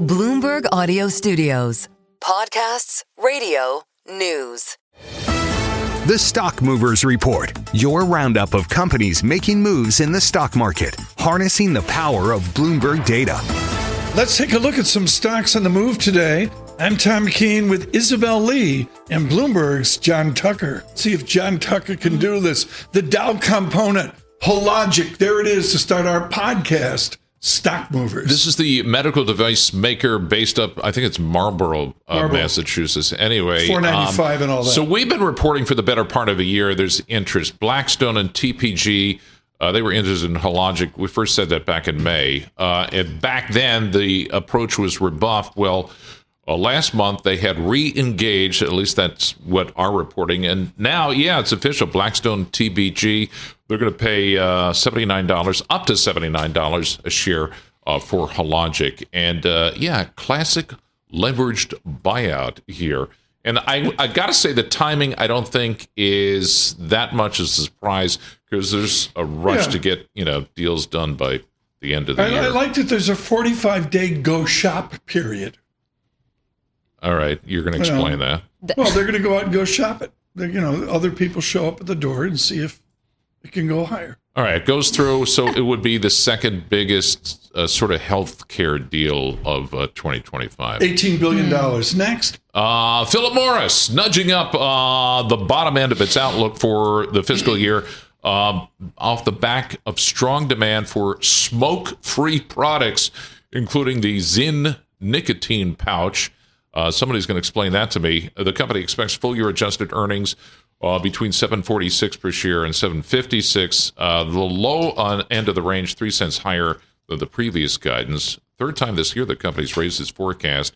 Bloomberg Audio Studios. Podcasts, radio, news. The Stock Movers Report, your roundup of companies making moves in the stock market, harnessing the power of Bloomberg data. Let's take a look at some stocks on the move today. I'm Tom McKean with Isabel Lee and Bloomberg's John Tucker. See if John Tucker can do this. The Dow component, Hologic, there it is to start our podcast. Stock Movers. This is the medical device maker based up, I think it's Marlborough, Massachusetts. Anyway, $4.95 and all that. So we've been reporting for the better part of a year. There's interest. Blackstone and TPG, they were interested in Hologic. We first said that back in May. And back then, the approach was rebuffed. Well, last month, they had re-engaged. At least that's what our reporting. And now, yeah, it's official. Blackstone, TPG, they're going to pay $79, up to $79 a share for Hologic. And, yeah, classic leveraged buyout here. And I got to say the timing, I don't think, is that much of a surprise because there's a rush to get, deals done by the end of the year. I like that there's a 45-day go shop period. All right. You're going to explain that. Well, they're going to go out and go shop it. Other people show up at the door and see if it can go higher. All right. It goes through. So it would be the second biggest sort of healthcare deal of 2025. $18 billion. Next. Philip Morris nudging up the bottom end of its outlook for the fiscal year off the back of strong demand for smoke-free products, including the Zyn nicotine pouch. Somebody's going to explain that to me. The company expects full-year adjusted earnings between $7.46 per share and $7.56. The low end of the range, 3 cents higher than the previous guidance. Third time this year the company's raised its forecast,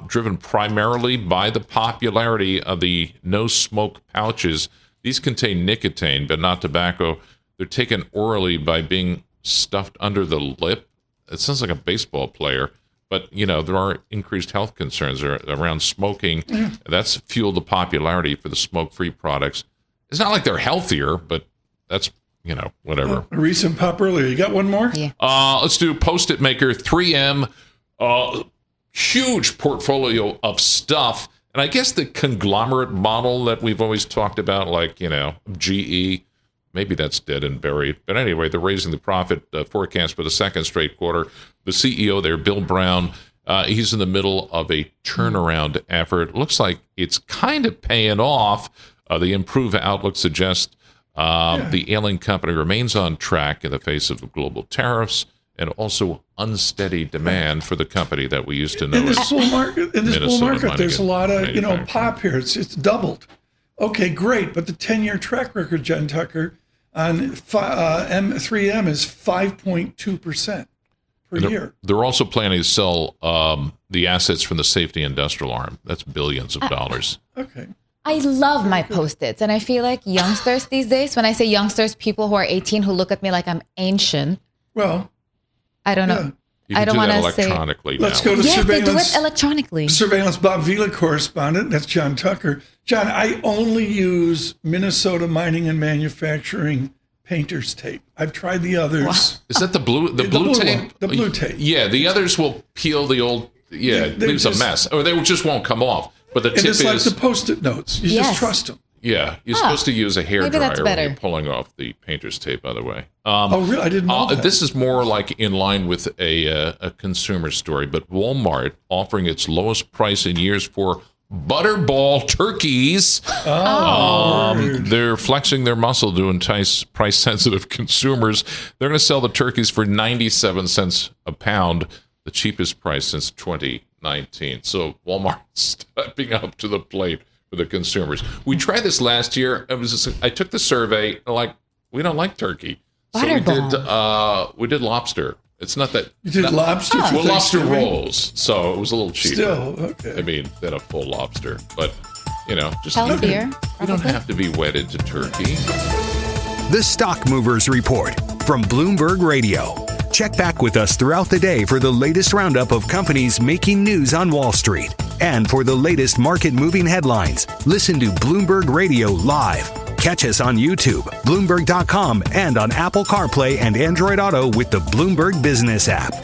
driven primarily by the popularity of the no-smoke pouches. These contain nicotine, but not tobacco. They're taken orally by being stuffed under the lip. It sounds like a baseball player. But, there are increased health concerns around smoking. That's fueled the popularity for the smoke-free products. It's not like they're healthier, but that's, whatever. A recent pop earlier. You got one more? Yeah. Let's do Post-it maker 3M. Huge portfolio of stuff. And I guess the conglomerate model that we've always talked about, like, GE, maybe that's dead and buried. But anyway, they're raising the profit forecast for the second straight quarter. The CEO there, Bill Brown, he's in the middle of a turnaround effort. Looks like it's kind of paying off. The improved outlook suggests the ailing company remains on track in the face of global tariffs and also unsteady demand for the company that we used to know. In this bull market, there's a lot of pop here. It's doubled. Okay, great. But the 10-year track record, John Tucker, on 3M is 5.2% per year. They're also planning to sell the assets from the safety industrial arm. That's billions of dollars. Okay. I love my Post-its. And I feel like youngsters these days, when I say youngsters, people who are 18 who look at me like I'm ancient. Well, I don't know. You can do that electronically now. Let's go to Yes, surveillance. they do it electronically. Surveillance Bob Vila correspondent. That's John Tucker. John, I only use Minnesota Mining and Manufacturing painter's tape. I've tried the others. Wow. Is that the blue tape? One, the blue tape. Yeah, the others will peel the old. Yeah, it leaves a mess, or they just won't come off. But the tip is like the Post-it notes. You just trust them. Yeah, you're supposed to use a hairdryer when you're pulling off the painter's tape, by the way. Oh, really? I didn't know that. This is more like in line with a consumer story, but Walmart offering its lowest price in years for Butterball turkeys. They're flexing their muscle to entice price-sensitive consumers. They're going to sell the turkeys for 97 cents a pound, the cheapest price since 2019. So Walmart stepping up to the plate for the consumers. We tried this last year. I took the survey. We don't like turkey. So we did lobster. It's not that you did lobster. Well, lobster rolls. So it was a little cheaper. Still, okay. Than a full lobster. But just healthier. You don't have to be wedded to turkey. The Stock Movers Report from Bloomberg Radio. Check back with us throughout the day for the latest roundup of companies making news on Wall Street. And for the latest market-moving headlines, listen to Bloomberg Radio live. Catch us on YouTube, Bloomberg.com, and on Apple CarPlay and Android Auto with the Bloomberg Business app.